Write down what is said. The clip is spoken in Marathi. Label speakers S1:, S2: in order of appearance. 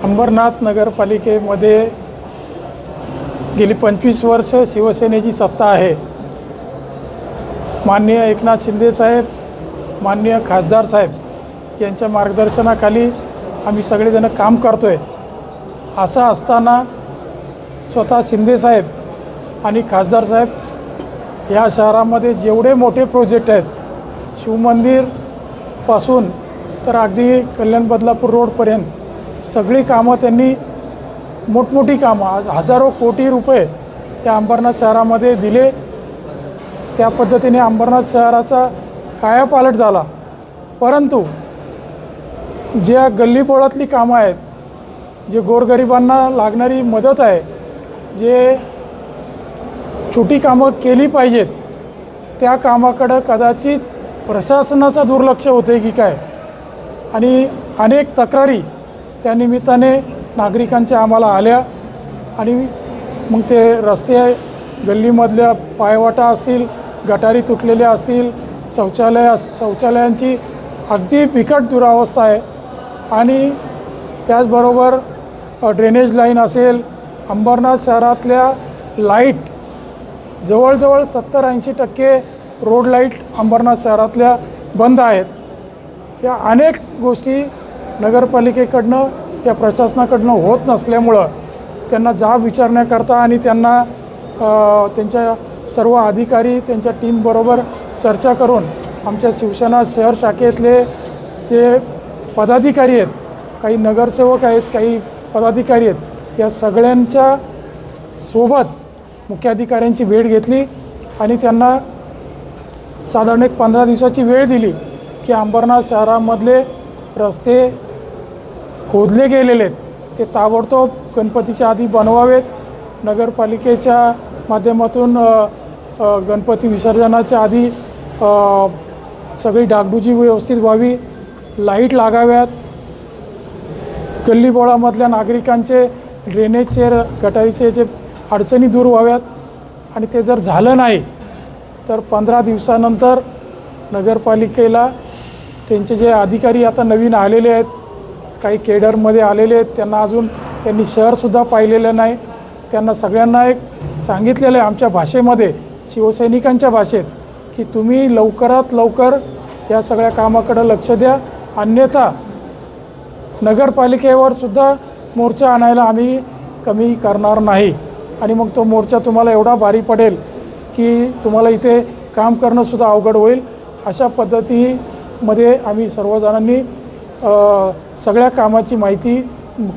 S1: अंबरनाथ नगरपालिकेमध्ये गेली 25 वर्ष शिवसेनेची सत्ता आहे। माननीय एकनाथ शिंदे साहेब, माननीय खासदार साहेब यांच्या मार्गदर्शनाखाली आम्ही सगळेजण काम करतोय। असं असताना स्वतः शिंदे साहेब आणि खासदार साहेब या शहरामध्ये जेवढे मोठे प्रोजेक्ट आहेत, शिवमंदिरपासून तर अगदी कल्याण बदलापूर रोडपर्यंत सगळी कामं त्यांनी मोठमोठी कामं आज हजारो कोटी रुपये या अंबरनाथ शहरामध्ये दिले। त्या पद्धतीने अंबरनाथ शहराचा कायापालट झाला। परंतु ज्या गल्लीबोळातली कामं आहेत, जे गोरगरिबांना लागणारी मदत आहे, जे छोटी कामं केली पाहिजेत, त्या कामाकडं कदाचित प्रशासनाचा दुर्लक्ष होते की काय, आणि अनेक तक्रारी त्या निमित्ताने नागरिकांच्या आम्हाला आल्या। आणि मग ते रस्ते, गल्लीमधल्या पायवाटा असतील, गटारी तुटलेल्या असतील, शौचालयांची अगदी बिकट दुरावस्था आहे। आणि त्याचबरोबर ड्रेनेज लाईन असेल, अंबरनाथ शहरातल्या लाईट जवळजवळ 70-80% रोड लाईट अंबरनाथ शहरातल्या बंद आहेत। या अनेक गोष्टी नगरपालिकेकडनं, या प्रशासनाकडनं होत नसल्यामुळं त्यांना जाब विचारण्याकरता आणि त्यांना त्यांच्या सर्व अधिकारी त्यांच्या टीमबरोबर चर्चा करून आमच्या शिवसेना शहर शाखेतले जे पदाधिकारी आहेत, काही नगरसेवक आहेत, काही पदाधिकारी आहेत, या सगळ्यांच्या सोबत मुख्याधिकाऱ्यांची भेट घेतली आणि त्यांना साधारण 15 दिवसाची वेळ दिली की अंबरनाथ शहरामधले रस्ते खोदले गेलेले आहेत ते ताबडतोब गणपतीच्या आधी बनवावेत। नगरपालिकेच्या माध्यमातून गणपती विसर्जनाच्या आधी सगळी डागडुजी व्यवस्थित व्हावी, लाईट लागाव्यात, गल्लीबोळामधल्या नागरिकांचे ड्रेनेजचे, गटारीचे जे अडचणी दूर व्हाव्यात। आणि ते जर झालं नाही तर 15 दिवसानंतर नगरपालिकेला त्यांचे जे अधिकारी आता नवीन आलेले आहेत, काही केडरमध्ये आलेले आहेत, त्यांनी शहरसुद्धा पाहिलेलं नाही, त्यांना सगळ्यांना एक सांगितलेलं आहे आमच्या भाषेमध्ये, शिवसैनिकांच्या भाषेत, की तुम्ही लवकरात लवकर या सगळ्या कामाकडं लक्ष द्या, अन्यथा नगरपालिकेवर सुद्धा मोर्चा आणायला आम्ही कमी करणार नाही। आणि मग तो मोर्चा तुम्हाला एवढा भारी पडेल की तुम्हाला इथे काम करणंसुद्धा अवघड होईल। अशा पद्धतीमध्ये आम्ही सर्वजणांनी सगळ्या कामाची माहिती